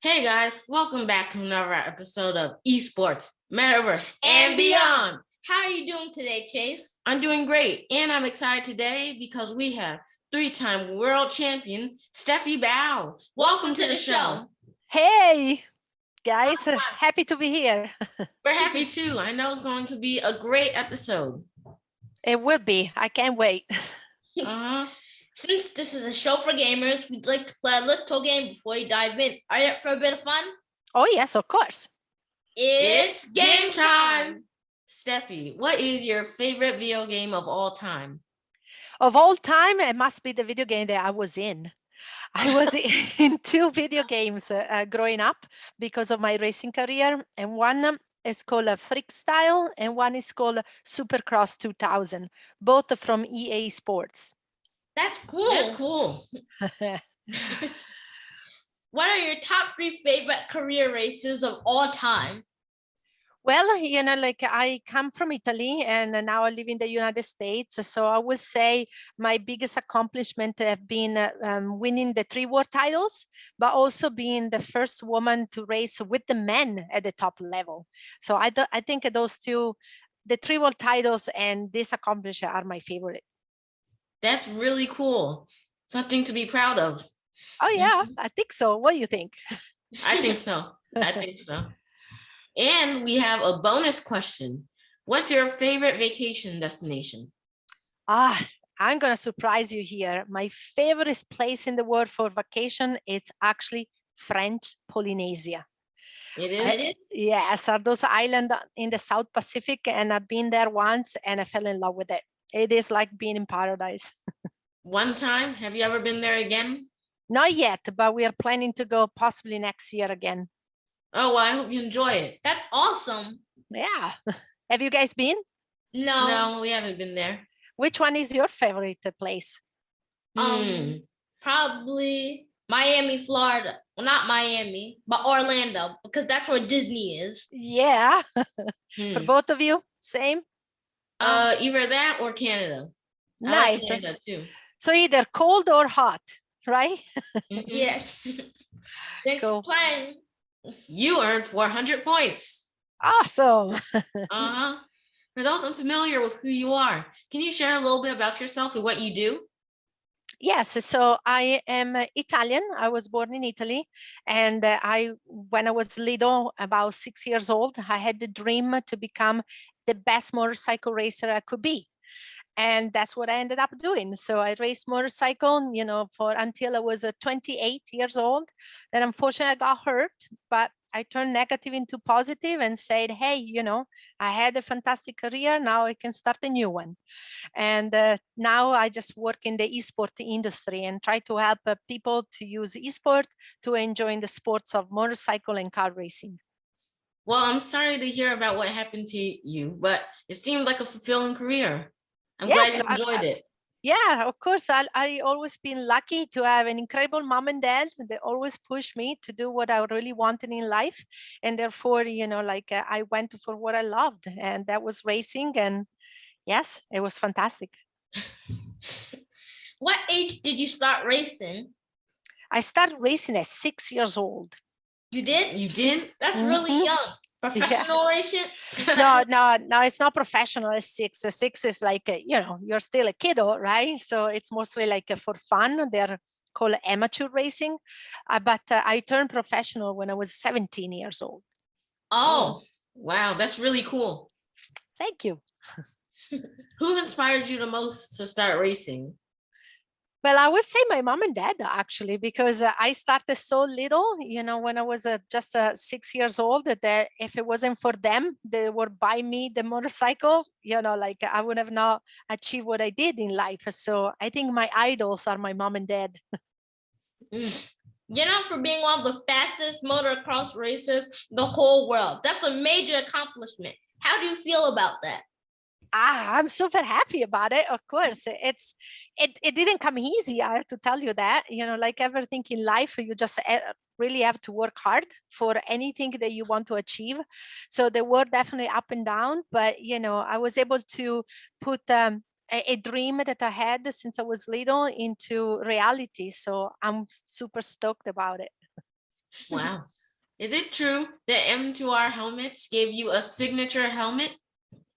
Hey guys, welcome back to another episode of Esports, Metaverse, and beyond. How are you doing today, Chase? I'm doing great, and I'm excited today because we have three-time world champion Stefy Bau. Welcome to the show. Hey guys, happy to be here. We're happy too. I know it's going to be a great episode. It will be. I can't wait. Since this is a show for gamers, we'd like to play a little game before we dive in. Are you up for a bit of fun? Oh yes, of course. It's game time. Stefy, what is your favorite video game of all time? Of all time, it must be the video game that I was in. I was in two video games growing up because of my racing career, and one is called Freakstyle and one is called Supercross 2000, both from EA Sports. That's cool. That's cool. What are your top three favorite career races of all time? Well, I come from Italy and now I live in the United States. So I would say my biggest accomplishment have been winning the 3 world titles, but also being the first woman to race with the men at the top level. So I think those two, the 3 world titles and this accomplishment are my favorite. That's really cool. Something to be proud of. Oh yeah, I think so. What do you think? I think so. And we have a bonus question. What's your favorite vacation destination? I'm going to surprise you here. My favorite place in the world for vacation is actually French Polynesia. It is? Yes, are those islands in the South Pacific, and I've been there once and I fell in love with it. It is like being in paradise. One time? Have you ever been there again? Not yet, but we are planning to go possibly next year again. Oh, well, I hope you enjoy it. That's awesome. Yeah. Have you guys been? No, we haven't been there. Which one is your favorite place? Probably Miami, Florida. Well, not Miami, but Orlando, because that's where Disney is. Yeah. For both of you, same? Either that or Canada. Nice. I like Canada too. So either cold or hot, right? Yeah. Thanks for playing. You earned 400 points. Awesome. For those unfamiliar with who you are, can you share a little bit about yourself and what you do? Yes, so I am Italian. I was born in Italy, and when I was little, about 6 years old, I had the dream to become the best motorcycle racer I could be. And that's what I ended up doing. So I raced motorcycle, for until I was 28 years old. Then unfortunately I got hurt, but I turned negative into positive and said, hey, I had a fantastic career. Now I can start a new one. And now I just work in the esport industry and try to help people to use esport to enjoy the sports of motorcycle and car racing. Well, I'm sorry to hear about what happened to you, but it seemed like a fulfilling career. I'm glad you enjoyed it. Yeah, of course. I always been lucky to have an incredible mom and dad. They always pushed me to do what I really wanted in life. And therefore, I went for what I loved, and that was racing. And yes, it was fantastic. What age did you start racing? I started racing at 6 years old. You did? You did? That's really young. Professional racing? No, it's not professional at 6. 6 is like, you're still a kiddo, right? So it's mostly like for fun. They're called amateur racing. But I turned professional when I was 17 years old. Oh, wow. That's really cool. Thank you. Who inspired you the most to start racing? Well, I would say my mom and dad, actually, because I started so little, when I was just 6 years old, that if it wasn't for them, they would buy me the motorcycle, I would have not achieved what I did in life. So I think my idols are my mom and dad. For being one of the fastest motocross racers in the whole world. That's a major accomplishment. How do you feel about that? I'm super happy about it. Of course, it didn't come easy. I have to tell you that, like everything in life, you just really have to work hard for anything that you want to achieve. So there were definitely up and down, but, I was able to put a dream that I had since I was little into reality. So I'm super stoked about it. Wow. Is it true that M2R helmets gave you a signature helmet?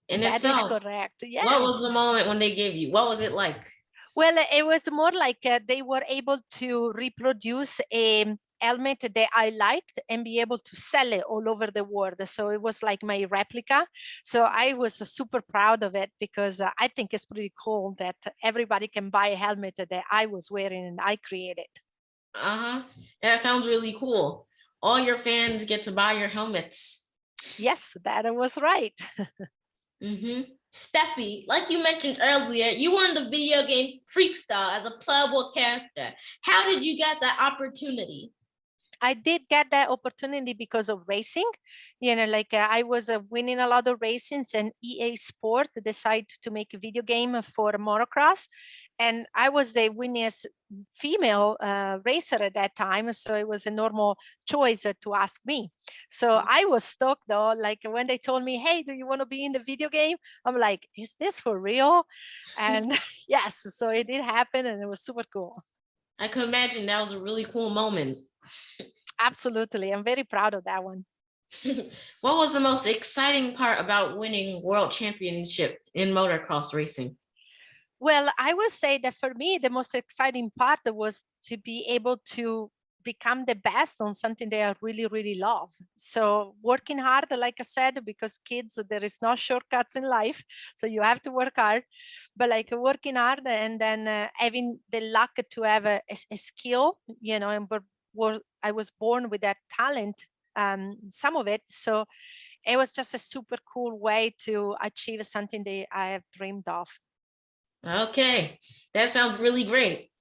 And if That is so, correct. what Yeah. was the moment when they gave you? What was it like? Well, it was more like they were able to reproduce a helmet that I liked and be able to sell it all over the world. So it was like my replica. So I was super proud of it because I think it's pretty cool that everybody can buy a helmet that I was wearing and I created. Uh-huh. That sounds really cool. All your fans get to buy your helmets. Yes, that was right. Mm-hmm. Stefy, like you mentioned earlier, you were in the video game Freakstar as a playable character. How did you get that opportunity? I did get that opportunity because of racing. Like I was winning a lot of racings, and EA Sport decided to make a video game for motocross. And I was the winningest female racer at that time. So it was a normal choice to ask me. So I was stoked though. Like when they told me, hey, do you want to be in the video game? I'm like, is this for real? And yes, so it did happen and it was super cool. I could imagine that was a really cool moment. Absolutely. I'm very proud of that one. What was the most exciting part about winning world championship in motocross racing? Well, I would say that for me, the most exciting part was to be able to become the best on something they really, really love. So working hard, like I said, because kids, there is no shortcuts in life. So you have to work hard, but like working hard and then having the luck to have a skill, and I was born with that talent, some of it. So it was just a super cool way to achieve something that I have dreamed of. Okay, that sounds really great.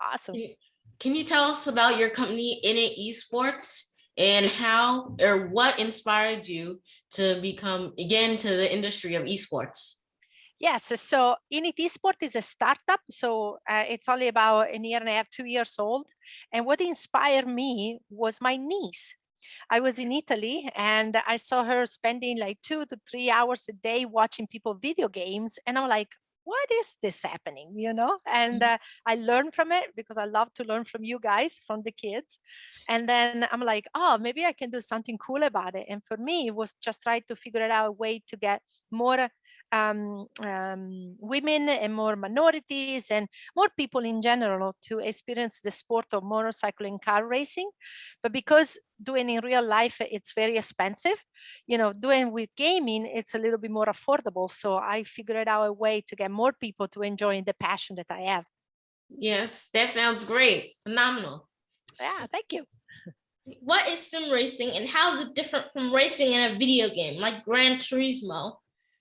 Awesome. Can you tell us about your company, Init Esports, and how or what inspired you to get into the industry of esports? Yes, so Init Esports is a startup. So it's only about a year and a half, 2 years old. And what inspired me was my niece. I was in Italy and I saw her spending like 2 to 3 hours a day watching people video games. And I'm like, what is this happening? And I learned from it because I love to learn from you guys, from the kids. And then I'm like, oh, maybe I can do something cool about it. And for me, it was just trying to figure out a way to get more women and more minorities and more people in general to experience the sport of motorcycle and car racing. But because doing in real life, it's very expensive, doing with gaming, it's a little bit more affordable. So I figured out a way to get more people to enjoy the passion that I have. Yes, that sounds great. Phenomenal. Yeah, thank you. What is sim racing and how is it different from racing in a video game like Gran Turismo?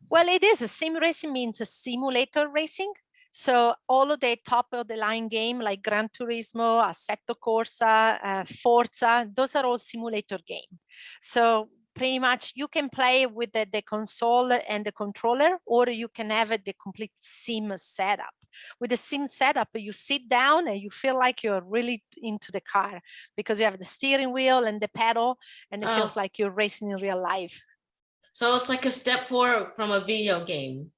Well, it is. A sim racing means a simulator racing. So all of the top of the line game like Gran Turismo, Assetto Corsa, Forza, those are all simulator game. So pretty much you can play with the console and the controller, or you can have the complete sim setup. With the sim setup, you sit down and you feel like you're really into the car because you have the steering wheel and the pedal, and it feels like you're racing in real life. So it's like a step forward from a video game.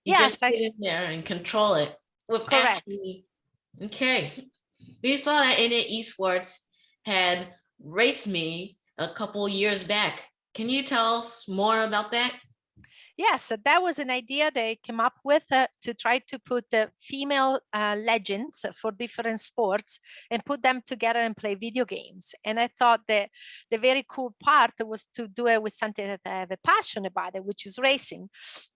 You Yes, just sit in there and control it with correct. Okay. We saw that Init Esports had Race Me a couple years back. Can you tell us more about that? Yes, so that was an idea they came up with to try to put the female legends for different sports and put them together and play video games. And I thought that the very cool part was to do it with something that I have a passion about it, which is racing.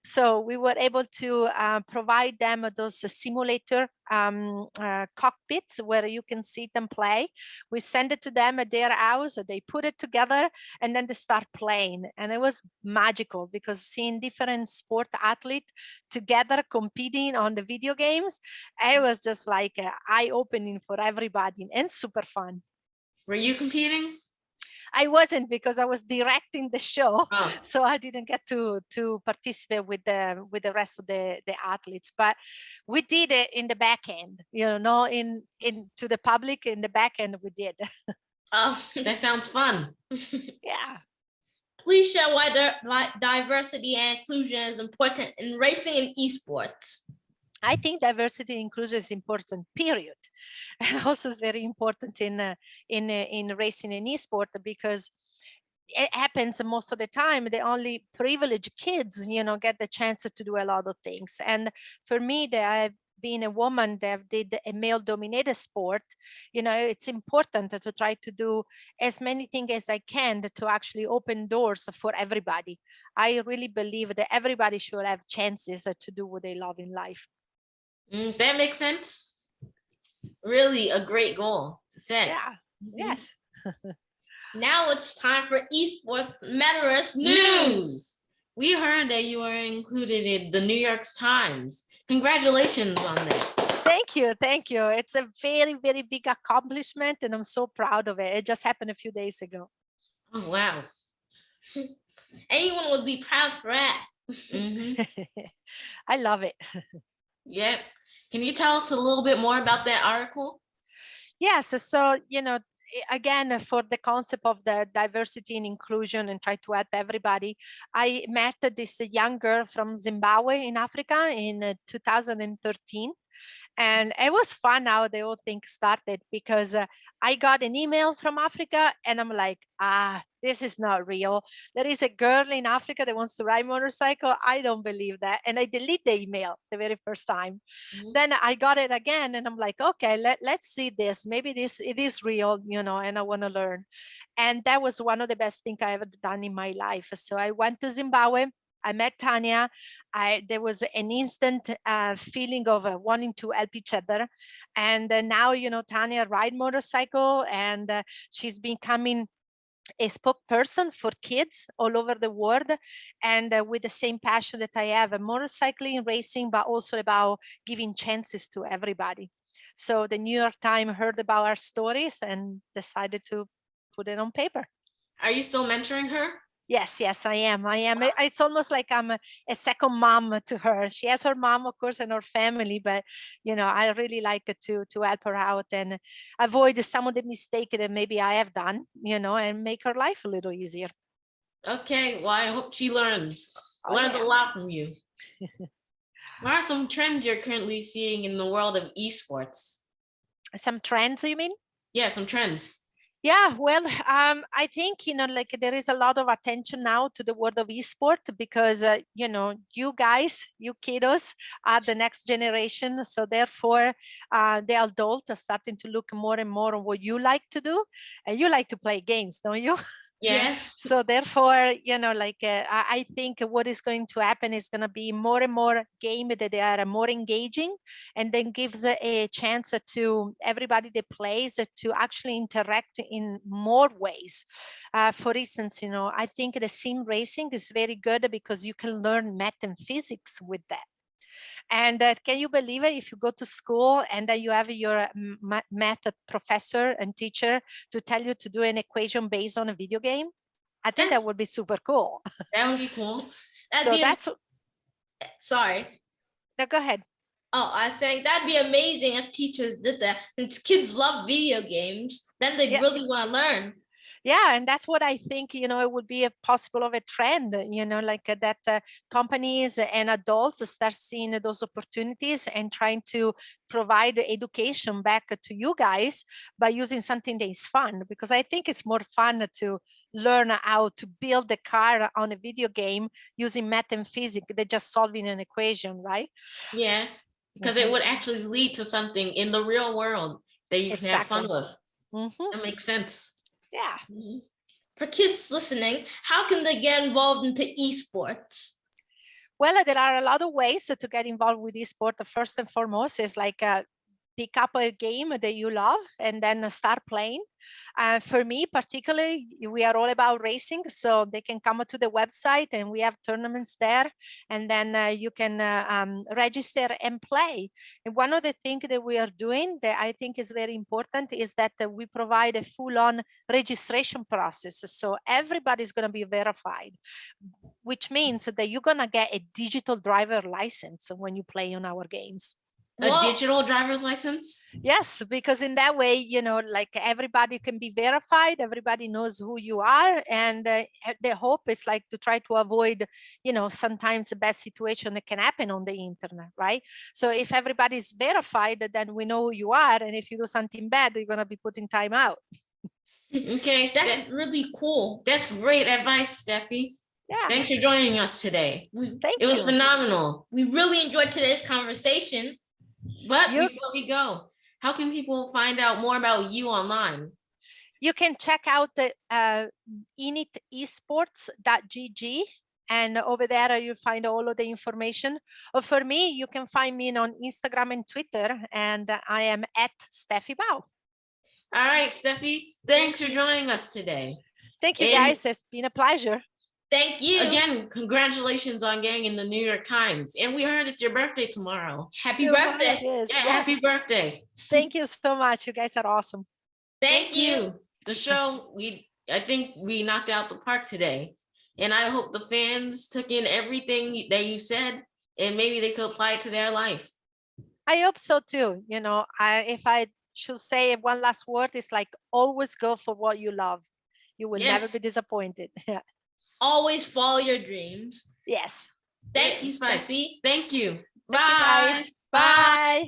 So we were able to provide them those simulator cockpits where you can sit and play. We send it to them at their house, they put it together, and then they start playing. And it was magical because seeing different sport athletes together competing on the video games, it was just like eye-opening for everybody and super fun. Were you competing? I wasn't because I was directing the show, Oh. so I didn't get to participate with the rest of the athletes. But we did it in the back end, in to the public in the back end. We did. Oh, that sounds fun. Yeah. Please share why diversity and inclusion is important in racing and esports. I think diversity and inclusion is important, period. And also is very important in racing and esport, because it happens most of the time. The only privileged kids, get the chance to do a lot of things. And for me, that I've been a woman that did a male-dominated sport, it's important to try to do as many things as I can to actually open doors for everybody. I really believe that everybody should have chances to do what they love in life. That makes sense. Really a great goal to set. Yeah. Yes. Now it's time for esports metaverse News. We heard that you were included in the New York Times. Congratulations on that. Thank you. Thank you. It's a very, very big accomplishment, and I'm so proud of it. It just happened a few days ago. Oh, wow. Anyone would be proud for that. I love it. Yep. Can you tell us a little bit more about that article? Yes. So, again, for the concept of the diversity and inclusion and try to help everybody, I met this young girl from Zimbabwe in Africa in 2013. And it was fun how the whole thing started, because I got an email from Africa and I'm like, this is not real. There is a girl in Africa that wants to ride motorcycle. I don't believe that. And I delete the email the very first time. Then I got it again and I'm like, okay, let's see this. Maybe it is real, and I want to learn. And that was one of the best things I ever done in my life. So I went to Zimbabwe. I met Tanya. There was an instant feeling of wanting to help each other. And now, Tanya ride motorcycle, and she's becoming a spokesperson for kids all over the world, and with the same passion that I have, motorcycling, racing, but also about giving chances to everybody. So the New York Times heard about our stories and decided to put it on paper. Are you still mentoring her? Yes, I am. It's almost like I'm a second mom to her. She has her mom, of course, and her family, but I really like to help her out and avoid some of the mistakes that maybe I have done, and make her life a little easier. Okay, well, I hope she learns a lot from you. What are some trends you're currently seeing in the world of esports? Some trends, you mean? Yeah, some trends. Yeah, well, I think, like there is a lot of attention now to the world of esport, because, you guys, you kiddos are the next generation. So therefore, the adults are starting to look more and more on what you like to do. And you like to play games, don't you? Yes. So therefore, I think what is going to happen is going to be more and more games that they are more engaging, and then gives a chance to everybody that plays to actually interact in more ways. For instance, I think the sim racing is very good because you can learn math and physics with that. And can you believe it? If you go to school and you have your math professor and teacher to tell you to do an equation based on a video game, I think that would be super cool. That would be cool. Sorry. No, go ahead. Oh, I was saying that'd be amazing if teachers did that. Since kids love video games, then they really want to learn. Yeah, and that's what I think, it would be a possible of a trend, like that companies and adults start seeing those opportunities and trying to provide education back to you guys by using something that is fun, because I think it's more fun to learn how to build a car on a video game using math and physics than just solving an equation, right? Yeah, because it would actually lead to something in the real world that you can have fun with. That makes sense. Yeah. For kids listening, how can they get involved into esports? Well, there are a lot of ways to get involved with esports. First and foremost is like pick up a game that you love and then start playing. For me, particularly, we are all about racing, so they can come to the website and we have tournaments there, and then you can register and play. And one of the things that we are doing that I think is very important is that we provide a full-on registration process. So everybody's going to be verified, which means that you're going to get a digital driver license when you play on our games. A Well, digital driver's license? Yes, because in that way, like everybody can be verified, everybody knows who you are, and the hope is like to try to avoid, sometimes a bad situation that can happen on the internet, right? So if everybody's verified, then we know who you are, and if you do something bad, you're gonna be put in time out. Okay, that's really cool. that's great advice, Steffi. Yeah, Thanks for joining us today. thank It was you. phenomenal. We really enjoyed today's conversation. But You- before we go, how can people find out more about you online? You can check out the Init Esports.gg, and over there you'll find all of the information. For me, you can find me on Instagram and Twitter, and I am at Stefy Bau. All right, Steffi, thanks for joining us today. Thank you, And guys. It's been a pleasure. Thank you. again, congratulations on getting in the New York Times. And we heard it's your birthday tomorrow. Happy Tomorrow birthday. it is, Yeah, yes. happy birthday. Thank you so much. You guys are awesome. Thank you. The show, I think we knocked out the park today. And I hope the fans took in everything that you said and maybe they could apply it to their life. I hope so too. If I should say one last word, it's like always go for what you love. You will never Yes. be disappointed. Yeah. Always follow your dreams. Yes. Thank you, Advice. Steffi. Thank you. Thank you, guys. Bye. Bye.